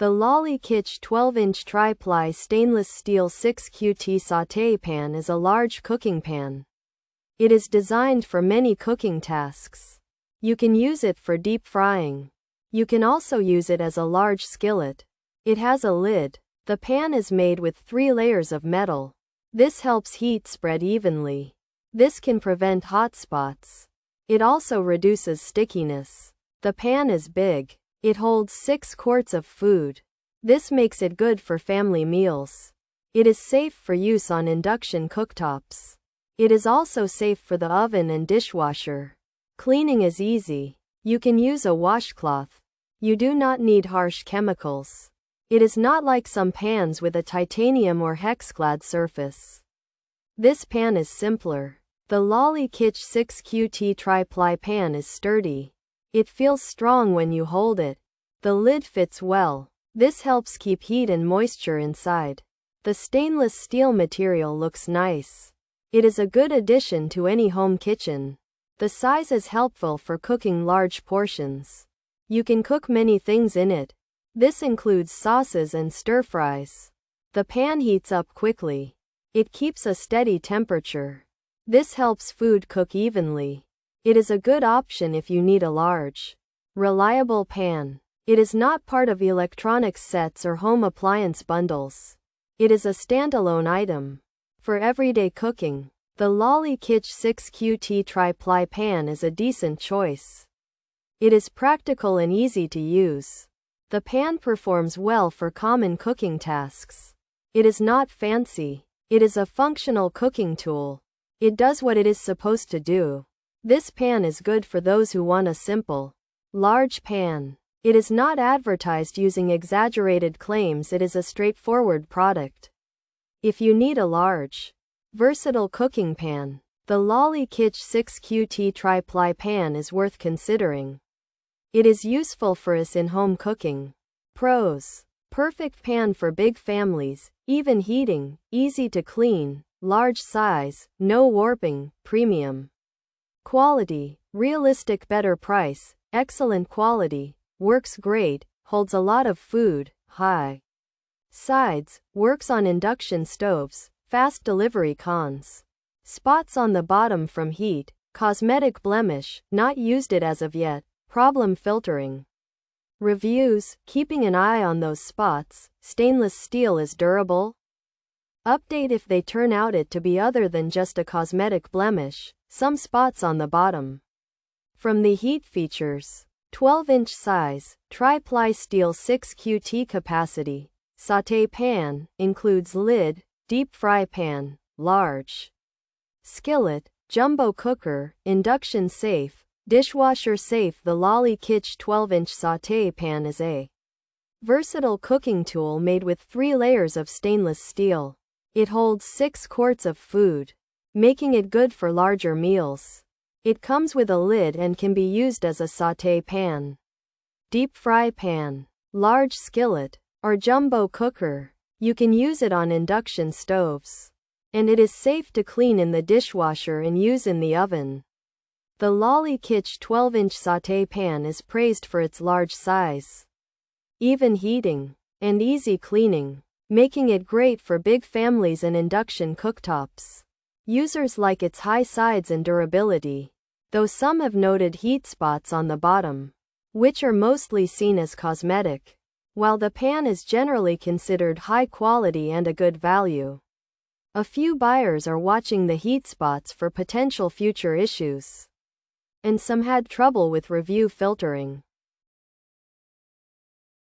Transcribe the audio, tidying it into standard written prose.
The LOLYKITCH 12-inch Tri-Ply Stainless Steel 6QT Sauté Pan is a large cooking pan. It is designed for many cooking tasks. You can use it for deep frying. You can also use it as a large skillet. It has a lid. The pan is made with 3 layers of metal. This helps heat spread evenly. This can prevent hot spots. It also reduces stickiness. The pan is big. It holds 6 quarts of food. This makes it good for family meals. It is safe for use on induction cooktops. It is also safe for the oven and dishwasher. Cleaning is easy. You can use a washcloth. You do not need harsh chemicals. It is not like some pans with a titanium or HexClad surface. This pan is simpler. The LOLYKITCH 6QT Tri-Ply Pan is sturdy. It feels strong when you hold it. The lid fits well. This helps keep heat and moisture inside. The stainless steel material looks nice. It is a good addition to any home kitchen. The size is helpful for cooking large portions. You can cook many things in it. This includes sauces and stir-fries. The pan heats up quickly. It keeps a steady temperature. This helps food cook evenly. It is a good option if you need a large, reliable pan. It is not part of electronics sets or home appliance bundles. It is a standalone item. For everyday cooking, the LOLYKITCH 6QT Tri-Ply Pan is a decent choice. It is practical and easy to use. The pan performs well for common cooking tasks. It is not fancy. It is a functional cooking tool. It does what it is supposed to do. This pan is good for those who want a simple, large pan. It is not advertised using exaggerated claims. It is a straightforward product. If you need a large, versatile cooking pan, the LOLYKITCH 6QT Tri-Ply Pan is worth considering. It is useful for us in home cooking. Pros: perfect pan for big families, even heating, easy to clean, large size, no warping, premium quality, realistic better price, excellent quality, works great, holds a lot of food, high sides, works on induction stoves, fast delivery. Cons: spots on the bottom from heat, cosmetic blemish, not used it as of yet, problem filtering. Reviews: keeping an eye on those spots, stainless steel is durable. Update if they turn out it to be other than just a cosmetic blemish, some spots on the bottom. From the heat features: 12-inch size, Tri-Ply steel 6QT capacity, sauté pan, includes lid, deep fry pan, large skillet, jumbo cooker, induction safe, dishwasher safe. The LOLYKITCH 12-inch sauté pan is a versatile cooking tool made with 3 layers of stainless steel. It holds 6 quarts of food, making it good for larger meals. It comes with a lid and can be used as a sauté pan, deep fry pan, large skillet, or jumbo cooker. You can use it on induction stoves. And it is safe to clean in the dishwasher and use in the oven. The LOLYKITCH 12-inch sauté pan is praised for its large size, even heating, and easy cleaning, making it great for big families and induction cooktops. Users like its high sides and durability, though some have noted heat spots on the bottom, which are mostly seen as cosmetic. While the pan is generally considered high quality and a good value, a few buyers are watching the heat spots for potential future issues. And some had trouble with review filtering.